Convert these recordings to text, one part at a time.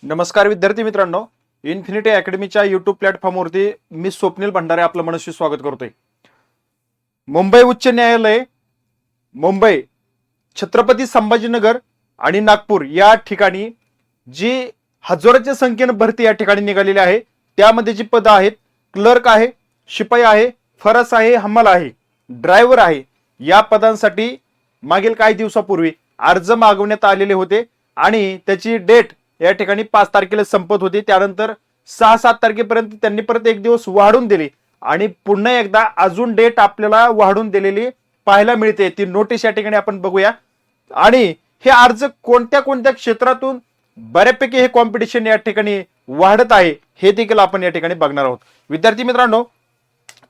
नमस्कार विद्यार्थी मित्रांनो, इन्फिनिटी अकॅडमीच्या युट्यूब प्लॅटफॉर्मवरती मी स्वप्नील भंडारे आपलं मनस्वी स्वागत करतोय. मुंबई उच्च न्यायालय, मुंबई, छत्रपती संभाजीनगर आणि नागपूर या ठिकाणी जी हजारोच्या संख्येने भरती या ठिकाणी निघालेली आहे. त्यामध्ये जी पदं आहेत, क्लर्क आहे, शिपाई आहे, फरस आहे, हमाल आहे, ड्रायव्हर आहे. या पदांसाठी मागील काही दिवसापूर्वी अर्ज मागवण्यात आलेले होते आणि त्याची डेट या ठिकाणी 5 तारखेला संपत होती. त्यानंतर 6-7 तारखेपर्यंत त्यांनी परत एक दिवस वाढून दिली आणि पुन्हा एकदा अजून डेट आपल्याला वाढून दिलेली पाहायला मिळते. ती नोटीस या ठिकाणी आपण बघूया. आणि हे अर्ज कोणत्या कोणत्या क्षेत्रातून बऱ्यापैकी हे कॉम्पिटिशन या ठिकाणी वाढत आहे हे देखील आपण या ठिकाणी बघणार आहोत. विद्यार्थी मित्रांनो,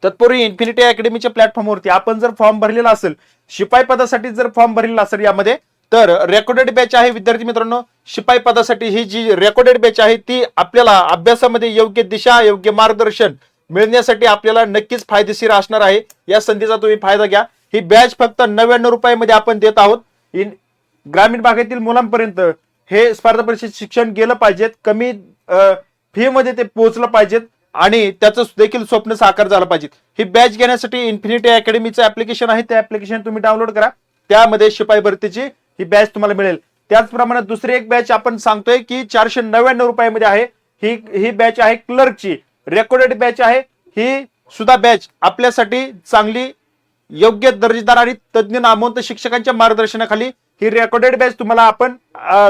तत्पूर्वी इन्फिनिटी अकॅडमीच्या प्लॅटफॉर्मवरती आपण जर फॉर्म भरलेला असेल, शिपाई पदासाठी जर फॉर्म भरलेला असेल यामध्ये, तर रेकॉर्डेड बॅच आहे. विद्यार्थी मित्रांनो, शिपाई पदासाठी ही जी रेकॉर्डेड बॅच आहे ती आपल्याला अभ्यासामध्ये योग्य दिशा, योग्य मार्गदर्शन मिळण्यासाठी आपल्याला नक्कीच फायदेशीर असणार आहे. या संधीचा तुम्ही फायदा घ्या. ही बॅच फक्त 99 रुपयामध्ये आपण देत आहोत. ग्रामीण भागातील मुलांपर्यंत हे स्पर्धा परीक्षेत शिक्षण गेलं पाहिजेत, कमी फी मध्ये ते पोहोचलं पाहिजेत आणि त्याचं देखील स्वप्न साकार झालं पाहिजे. ही बॅच घेण्यासाठी इन्फिनिटी अकॅडमीचं ऍप्लिकेशन आहे, त्या ऍप्लिकेशन तुम्ही डाउनलोड करा. त्यामध्ये शिपाई भरतीची ही बॅच तुम्हाला मिळेल. त्याचप्रमाणे दुसरी एक बॅच आपण सांगतोय की 499 रुपयामध्ये आहे. ही बॅच आहे क्लर्कची, रेकॉर्डेड बॅच आहे. ही सुद्धा बॅच आपल्यासाठी चांगली, योग्य दर्जेदार आणि तज्ञ नामवंत शिक्षकांच्या मार्गदर्शनाखाली ही रेकॉर्डेड बॅच तुम्हाला आपण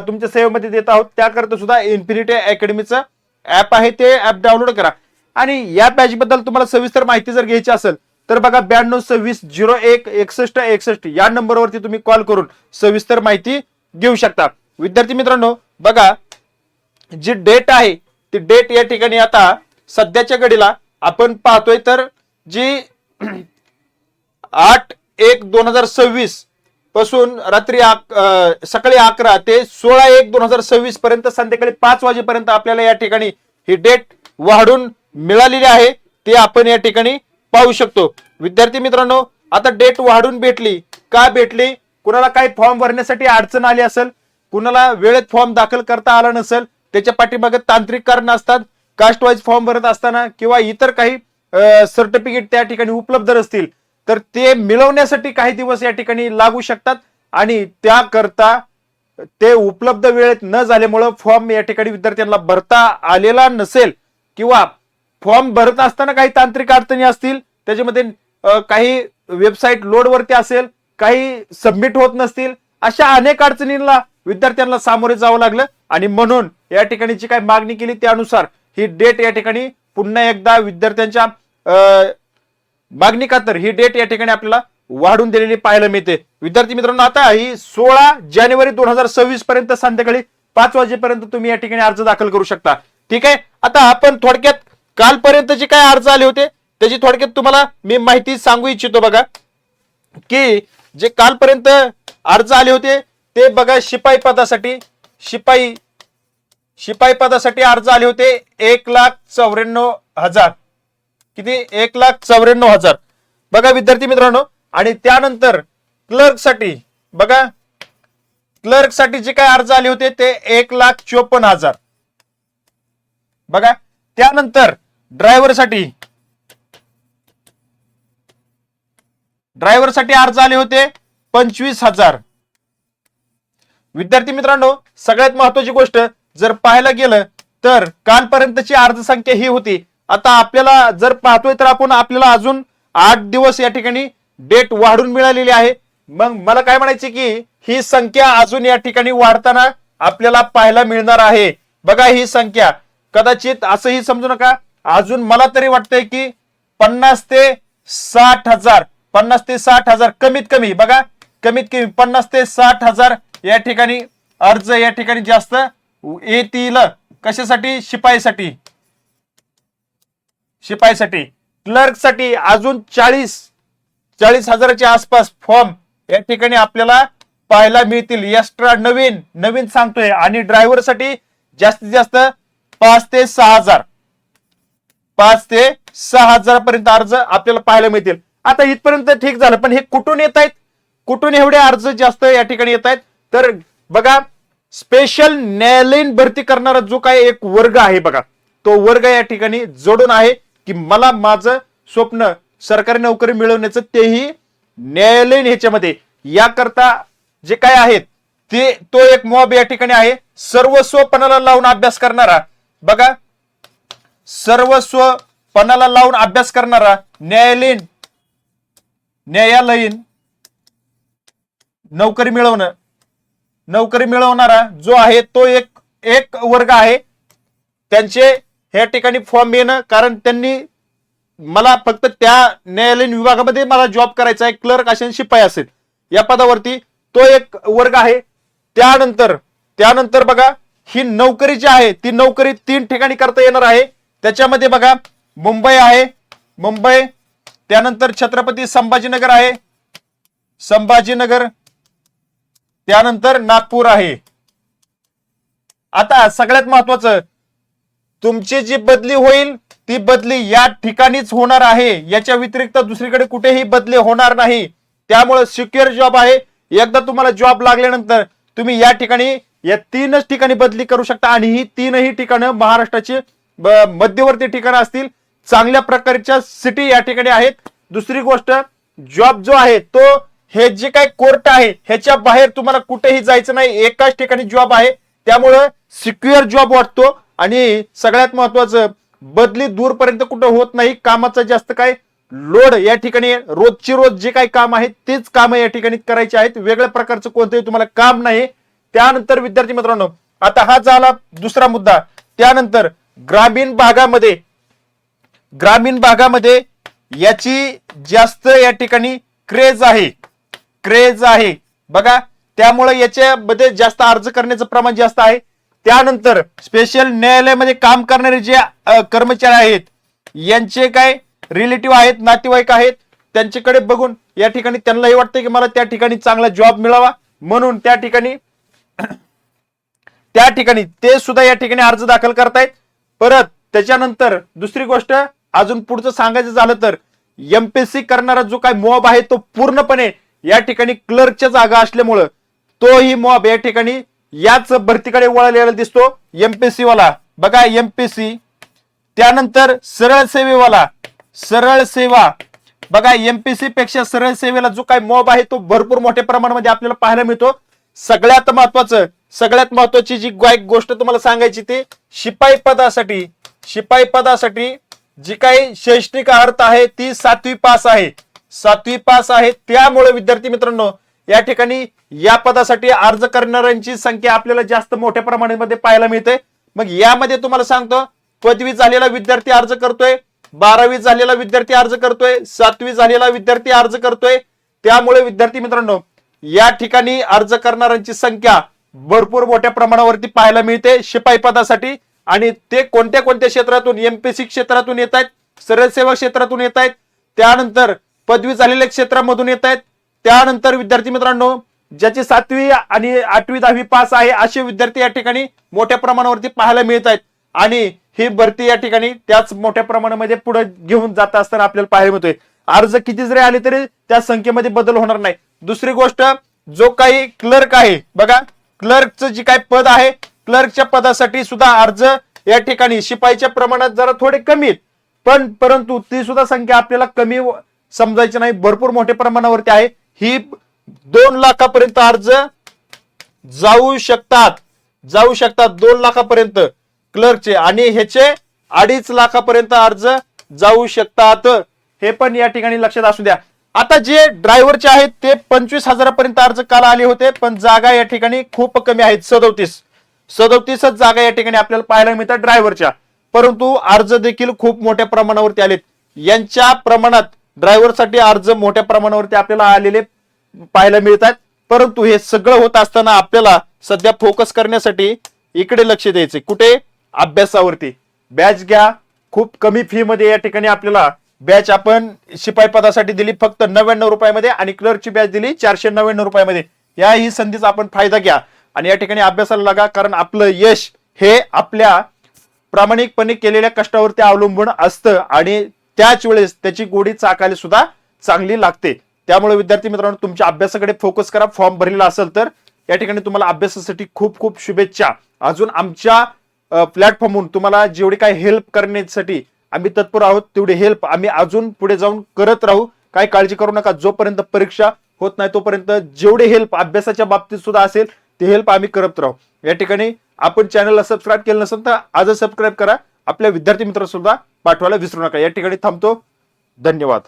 तुमच्या सेवेमध्ये देत आहोत. त्याकरता सुद्धा इन्फिनिटी अकॅडमीचं ऍप आहे, ते ऍप डाउनलोड करा. आणि या बॅच बद्दल तुम्हाला सविस्तर माहिती जर घ्यायची असेल तर बघा 9226016161 या नंबरवरती तुम्ही कॉल करून सविस्तर माहिती घेऊ शकता. विद्यार्थी मित्रांनो, बघा जी डेट आहे ती डेट या ठिकाणी आता सध्याच्या घडीला आपण पाहतोय तर जी 8/1/2026 पासून रात्री सकाळी 11 ते 16/1/2026 पर्यंत संध्याकाळी 5 वाजेपर्यंत आपल्याला या ठिकाणी ही डेट वाढून मिळालेली आहे. ते आपण या ठिकाणी पाहू शकतो. विद्यार्थी मित्रांनो, आता डेट वाढून भेटली का भेटली? कुणाला काही फॉर्म भरण्यासाठी अडचण आली असेल, कुणाला वेळेत फॉर्म दाखल करता आला नसेल, त्याच्या पाठीमागे तांत्रिक कारण असतात, कास्ट वाईज फॉर्म भरत असताना किंवा इतर काही सर्टिफिकेट त्या ठिकाणी उपलब्ध असतील तर ते मिळवण्यासाठी काही दिवस या ठिकाणी लागू शकतात आणि त्याकरता ते उपलब्ध वेळेत न झाल्यामुळं फॉर्म या ठिकाणी विद्यार्थ्यांना भरता आलेला नसेल किंवा फॉर्म भरत असताना काही तांत्रिक अडचणी असतील, त्याच्यामध्ये काही वेबसाईट लोडवरती असेल, काही सबमिट होत नसतील, अशा अनेक अडचणींना विद्यार्थ्यांना सामोरे जावं लागलं आणि म्हणून या ठिकाणी जी काही मागणी केली त्यानुसार ही डेट या ठिकाणी पुन्हा एकदा विद्यार्थ्यांच्या मागणी खातर ही डेट या ठिकाणी आपल्याला वाढून दिलेली पाहायला मिळते. विद्यार्थी मित्रांनो, आता ही 16 जानेवारी 2026 पर्यंत संध्याकाळी 5 वाजेपर्यंत तुम्ही या ठिकाणी अर्ज दाखल करू शकता. ठीक आहे. आता आपण थोडक्यात कालपर्यंत जे काय अर्ज आले होते त्याची थोडक्यात तुम्हाला मी माहिती सांगू इच्छितो. बघा की जे कालपर्यंत अर्ज आले होते ते बघा, शिपाई पदासाठी अर्ज आले होते 1,94,000. किती? 1,94,000. बघा विद्यार्थी मित्रांनो, आणि त्यानंतर क्लर्कसाठी बघा, क्लर्कसाठी जे काय अर्ज आले होते ते 1,54,000. बघा, त्यानंतर ड्रायव्हरसाठी अर्ज आले होते 25,000. विद्यार्थी मित्रांनो, सगळ्यात महत्वाची गोष्ट जर पाहायला गेलं तर कालपर्यंतची अर्ज संख्या ही होती. आता आपल्याला जर पाहतोय तर आपल्याला अजून 8 दिवस या ठिकाणी डेट वाढून मिळालेली आहे. मग मला काय म्हणायचे की ही संख्या अजून या ठिकाणी वाढताना आपल्याला पाहायला मिळणार आहे. बघा, ही संख्या कदाचित असंही समजू नका, अजून मला तरी वाटतंय की 50 ते 60,000 कमीत कमी, बघा कमीत कमी 50 ते 60,000 या ठिकाणी अर्ज या ठिकाणी जास्त येतील. कशासाठी? शिपाईसाठी. क्लर्कसाठी अजून 40,000च्या आसपास फॉर्म या ठिकाणी आपल्याला पाहायला मिळतील, एक्स्ट्रा नवीन सांगतोय. आणि ड्रायव्हरसाठी जास्तीत जास्त 5 ते 6,000 पर्यंत अर्ज आपल्याला पाहायला मिळतील. आता इथपर्यंत ठीक झालं, पण हे कुठून येत आहेत? कुठून एवढे अर्ज जास्त या ठिकाणी येत आहेत? तर बघा, स्पेशल न्यायालयीन भरती करणारा जो काय एक वर्ग आहे बघा, तो वर्ग या ठिकाणी जोडून आहे की मला माझं स्वप्न सरकारी नोकरी मिळवण्याचं, तेही न्यायालयीन ह्याच्यामध्ये, याकरता जे काय आहेत ते तो एक मॉब या ठिकाणी आहे. सर्वस्व पणाला लावून अभ्यास करणारा बघा, सर्वस्व पणाला लावून अभ्यास करणारा न्यायालयीन नोकरी मिळवणारा जो आहे तो एक वर्ग आहे. त्यांचे ह्या ठिकाणी फॉर्म येणं, कारण त्यांनी मला फक्त त्या न्यायालयीन विभागामध्ये मला जॉब करायचा आहे, क्लर्क असेल शिपाई असेल या पदावरती, तो एक वर्ग आहे. त्यानंतर बघा, ही नोकरी जी आहे ती नोकरी 3 ठिकाणी करता येणार आहे. त्याच्यामध्ये बघा, मुंबई आहे, त्यानंतर छत्रपती संभाजीनगर आहे, त्यानंतर नागपूर आहे. आता सगळ्यात महत्वाचं, तुमची जी बदली होईल ती बदली या ठिकाणीच होणार आहे, याच्या व्यतिरिक्त दुसरीकडे कुठेही बदली होणार नाही. त्यामुळे सिक्युअर जॉब आहे. एकदा तुम्हाला जॉब लागल्यानंतर तुम्ही या ठिकाणी या 3च ठिकाणी बदली करू शकता, आणि ही 3ही ठिकाणं महाराष्ट्राची मध्यवर्ती ठिकाणं असतील, चांगल्या प्रकारच्या सिटी या ठिकाणी आहेत. दुसरी गोष्ट, जॉब जो आहे तो हे जे काही कोर्ट आहे ह्याच्या बाहेर तुम्हाला कुठेही जायचं नाही, एकाच ठिकाणी जॉब आहे. त्यामुळं सिक्युअर जॉब वाटतो, आणि सगळ्यात महत्वाचं, बदली दूरपर्यंत कुठं होत नाही. कामाचा जास्त काय लोड या ठिकाणी, रोजची रोज जे काही काम आहे तेच काम या ठिकाणी करायचे आहेत, वेगळ्या प्रकारचं कोणतंही तुम्हाला काम नाही. त्यानंतर विद्यार्थी मित्रांनो, आता हा झाला दुसरा मुद्दा. त्यानंतर ग्रामीण भागामध्ये याची जास्त या ठिकाणी क्रेज आहे बघा, त्यामुळे याच्यामध्ये जास्त अर्ज करण्याचं प्रमाण जास्त आहे. त्यानंतर स्पेशल न्यायालयामध्ये काम करणारे जे कर्मचारी आहेत, यांचे काय रिलेटिव्ह आहेत, नातेवाईक आहेत, त्यांच्याकडे बघून या ठिकाणी त्यांनाही वाटतं की मला त्या ठिकाणी चांगला जॉब मिळावा, म्हणून त्या ठिकाणी ते सुद्धा या ठिकाणी अर्ज दाखल करतायत. परत त्याच्यानंतर दुसरी गोष्ट, अजून पुढचं सांगायचं झालं तर, एमपीएससी करणारा जो काय मॉब आहे तो पूर्णपणे या ठिकाणी क्लर्कच्या जागा असल्यामुळं तोही मॉब या ठिकाणी याच भरतीकडे वळलेला दिसतो. एमपीएससी वाला बघा, एमपीएससी, त्यानंतर सरळ सेवा बघा, एमपीएससी पेक्षा सरळ सेवेला जो काही मॉब आहे तो भरपूर मोठ्या प्रमाणामध्ये आपल्याला पाहायला मिळतो. सगळ्यात महत्वाची जी गोष्ट तुम्हाला सांगायची, ती शिपाई पदासाठी जी काही शैक्षणिक अर्हता आहे ती 7वी पास आहे. त्यामुळे विद्यार्थी मित्रांनो, या ठिकाणी या पदासाठी अर्ज करणाऱ्यांची संख्या आपल्याला जास्त मोठ्या प्रमाणामध्ये पाहायला मिळते. मग यामध्ये तुम्हाला सांगतो, पदवी झालेला विद्यार्थी अर्ज करतोय, 12वी झालेला विद्यार्थी अर्ज करतोय, 7वी झालेला विद्यार्थी अर्ज करतोय. त्यामुळे विद्यार्थी मित्रांनो, या ठिकाणी अर्ज करणाऱ्यांची संख्या भरपूर मोठ्या प्रमाणावरती पाहायला मिळते शिपाई पदासाठी. आणि ते कोणत्या क्षेत्रातून, एमपीएससी क्षेत्रातून येत आहेत, सरळ सेवा क्षेत्रातून येत आहेत, त्यानंतर पदवी झालेल्या क्षेत्रामधून येत आहेत. त्यानंतर विद्यार्थी मित्रांनो, ज्याची 7वी आणि 8वी 10वी पास आहे असे विद्यार्थी या ठिकाणी मोठ्या प्रमाणावरती पाहायला मिळत आहेत. आणि ही भरती या ठिकाणी त्याच मोठ्या प्रमाणामध्ये पुढे घेऊन जात असताना आपल्याला पाहायला मिळतोय. अर्ज किती जरी आले तरी त्या संख्येमध्ये बदल होणार नाही. दुसरी गोष्ट, जो काही क्लर्क आहे बघा, क्लर्कचं जे काही पद आहे, क्लर्कच्या पदासाठी सुद्धा अर्ज या ठिकाणी शिपाईच्या प्रमाणात जरा थोडे कमी आहेत, परंतु ती सुद्धा संख्या आपल्याला कमी समजायची नाही, भरपूर मोठ्या प्रमाणावरती आहे. ही 2 लाखापर्यंत अर्ज जाऊ शकतात 2 लाखापर्यंत क्लर्कचे, आणि ह्याचे 2.5 लाखापर्यंत अर्ज जाऊ शकतात. हे पण या ठिकाणी लक्षात असू द्या. आता जे ड्रायव्हरचे आहेत ते 25,000पर्यंत अर्ज काल आले होते, पण जागा या ठिकाणी खूप कमी आहेत. 37च जागा या ठिकाणी आपल्याला पाहायला मिळतात ड्रायव्हरच्या, परंतु अर्ज देखील खूप मोठ्या प्रमाणावरती आलेत. यांच्या प्रमाणात ड्रायव्हरसाठी अर्ज मोठ्या प्रमाणावरती आपल्याला आलेले पाहायला मिळतात. परंतु हे सगळं होत असताना आपल्याला सध्या फोकस करण्यासाठी इकडे लक्ष द्यायचे, कुठे, अभ्यासावरती. बॅच घ्या, खूप कमी फी मध्ये या ठिकाणी आपल्याला बॅच आपण शिपाई पदासाठी दिली फक्त 99 रुपयामध्ये, आणि क्लर्कची बॅच दिली 499 रुपयामध्ये. याही संधीचा आपण फायदा घ्या आणि या ठिकाणी अभ्यासाला लागा, कारण आपलं यश हे आपल्या प्रामाणिकपणे केलेल्या कष्टावरती अवलंबून असतं, आणि त्याच वेळेस त्याची गोडी चाकायला सुद्धा चांगली लागते. त्यामुळे विद्यार्थी मित्रांनो, तुमच्या अभ्यासाकडे फोकस करा. फॉर्म भरलेला असेल तर या ठिकाणी तुम्हाला अभ्यासासाठी खूप खूप शुभेच्छा. अजून आमच्या प्लॅटफॉर्मवरून तुम्हाला जेवढी काही हेल्प करण्यासाठी आम्ही तत्पर आहोत तेवढी हेल्प आम्ही अजून पुढे जाऊन करत राहू. काही काळजी करू नका. जोपर्यंत परीक्षा होत नाही तोपर्यंत जेवढे हेल्प अभ्यासाच्या बाबतीत सुद्धा असेल ते हेल्प आम्ही करत राहू. या ठिकाणी आपण चॅनलला सबस्क्राईब केलं नसेल तर आजच सबस्क्राईब करा. आपल्या विद्यार्थी मित्रांना सुद्धा पाठवायला विसरू नका. या ठिकाणी थांबतो. धन्यवाद.